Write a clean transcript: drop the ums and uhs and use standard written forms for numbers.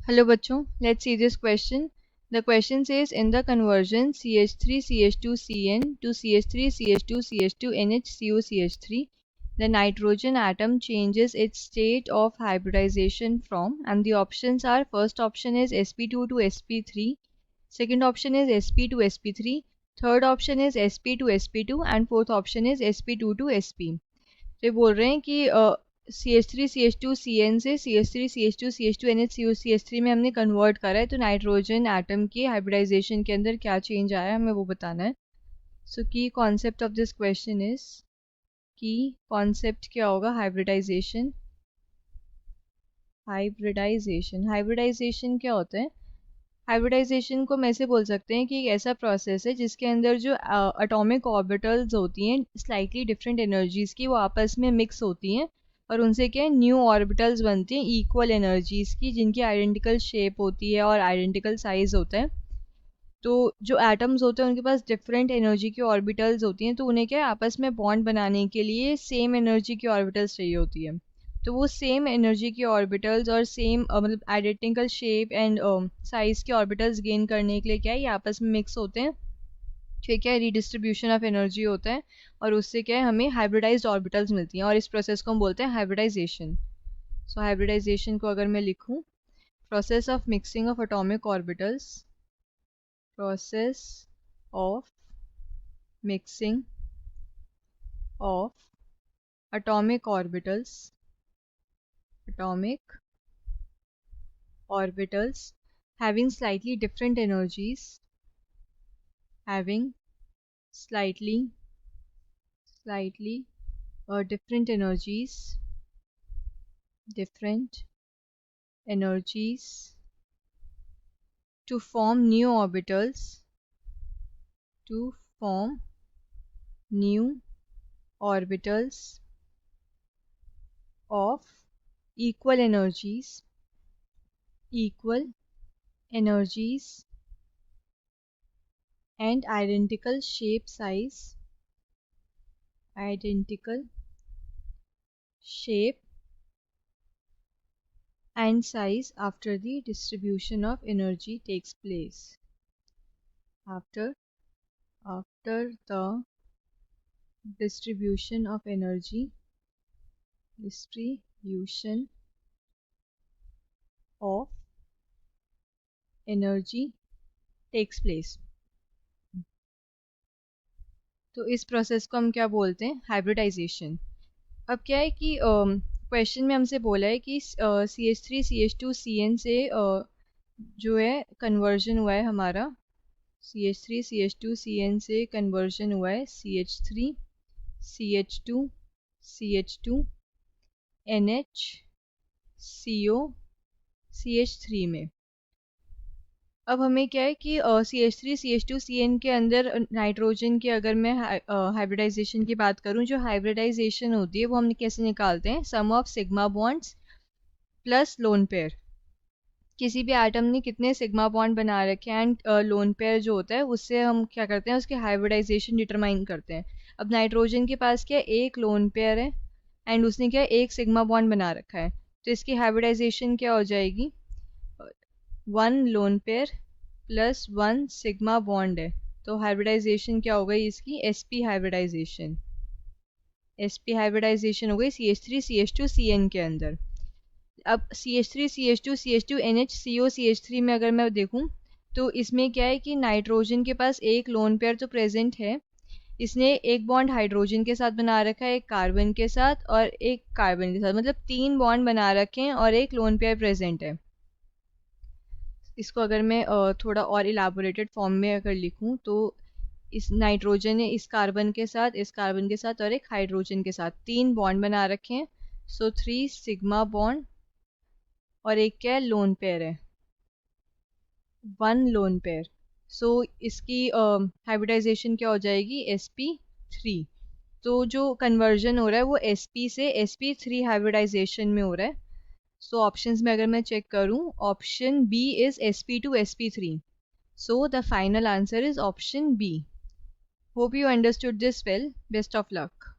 Hello bachcho, let's see this question. The question says in the conversion CH3CH2CN to CH3CH2CH2NHCOCH3, the nitrogen atom changes its state of hybridization from, and the options are, first option is sp2 to sp3, second option is sp to sp3, third option is sp to sp2 and fourth option is sp2 to sp. तो ये बोल रहे हैं कि CH3CH2CN से CH3CH2CH2NHCOCH3 में हमने convert करा है, तो नाइट्रोजन एटम के हाइब्रिडाइजेशन के अंदर क्या चेंज आया है हमें वो बताना है. सो की concept of this question is, की कॉन्सेप्ट क्या होगा? हाइब्रिडाइजेशन. हाइब्रिडाइजेशन क्या होता है? हाइब्रिडाइजेशन को हम ऐसे बोल सकते हैं कि एक ऐसा प्रोसेस है जिसके अंदर जो एटॉमिक ऑर्बिटल्स होती हैं स्लाइटली डिफरेंट एनर्जीज की, वो आपस में मिक्स होती हैं और उनसे क्या है, न्यू ऑर्बिटल्स बनती हैं इक्वल एनर्जीज की, जिनकी आइडेंटिकल शेप होती है और आइडेंटिकल साइज होता है. तो जो एटम्स होते हैं उनके पास डिफरेंट एनर्जी की ऑर्बिटल्स होती हैं, तो उन्हें क्या है, आपस में बॉन्ड बनाने के लिए सेम एनर्जी की ऑर्बिटल्स चाहिए होती है. तो वो सेम एनर्जी की ऑर्बिटल्स और सेम मतलब आइडेंटिकल शेप एंड साइज के ऑर्बिटल्स गेन करने के लिए क्या है, ये आपस में मिक्स होते हैं. ठीक है, रिडिस्ट्रीब्यूशन ऑफ एनर्जी होता है और उससे क्या है, हमें हाइब्रिडाइज्ड ऑर्बिटल्स मिलती हैं और इस प्रोसेस को हम बोलते हैं हाइब्रिडाइजेशन. सो हाइब्रिडाइजेशन को अगर मैं लिखूं, process of mixing of atomic orbitals, process of mixing of atomic orbitals having slightly different energies, having slightly different energies to form new orbitals of equal energies and identical shape and size after the distribution of energy takes place. After the distribution of energy takes place. तो इस process को हम क्या बोलते हैं? Hybridisation. अब क्या है कि क्वेश्चन में हमसे बोला है कि CH3CH2CN से जो है कन्वर्जन हुआ है हमारा, CH3CH2CN से कन्वर्जन हुआ है CH3CH2CH2NHCOCH3 में. अब हमें क्या है कि CH3CH2CN के अंदर नाइट्रोजन के अगर मैं हाइब्रिडाइजेशन की बात करूं, जो हाइब्रिडाइजेशन होती है वो हम कैसे निकालते हैं? Sum of sigma bonds plus lone pair. किसी भी एटम ने कितने सिग्मा बॉन्ड बना रखे हैं एंड लोन पेयर जो होता है उससे हम क्या करते हैं, उसके हाइब्रिडाइजेशन डिटरमाइन करते हैं. अब नाइट्रोजन के पास क्या है, एक लोन पेयर है एंड उसने क्या एक सिग्मा बॉन्ड बना रखा है, तो इसकी हाइब्रिडाइजेशन क्या हो जाएगी? 1 lone pair plus 1 sigma bond है, तो हाइब्रिडाइजेशन क्या हो गई इसकी? sp हाइब्रिडाइजेशन हो गई CH3CH2CN के अंदर. अब CH3CH2CH2NHCOCH3 में अगर मैं देखूं तो इसमें क्या है कि नाइट्रोजन के पास एक लोन पेयर तो प्रेजेंट है, इसने एक बॉन्ड हाइड्रोजन के साथ बना रखा है, एक कार्बन के साथ और एक कार्बन के साथ, मतलब 3 बॉन्ड बना रखे हैं और एक लोन पेयर प्रेजेंट है. इसको अगर मैं थोड़ा और इलाबोरेटेड फॉर्म में अगर लिखूं तो इस नाइट्रोजन ने इस कार्बन के साथ और एक हाइड्रोजन के साथ 3 बॉन्ड बना रखे हैं. सो 3 सिग्मा बॉन्ड और एक क्या है, लोन पेयर है, 1 लोन पेयर. सो इसकी हाइब्रिडाइजेशन क्या हो जाएगी? sp3. तो जो कन्वर्जन हो रहा है वो sp से sp3 हाइब्रिडाइजेशन में हो रहा है. सो ऑप्शंस में अगर मैं चेक करूं, option B is sp to sp3. So the final answer is option B. Hope you understood this well. Best of luck.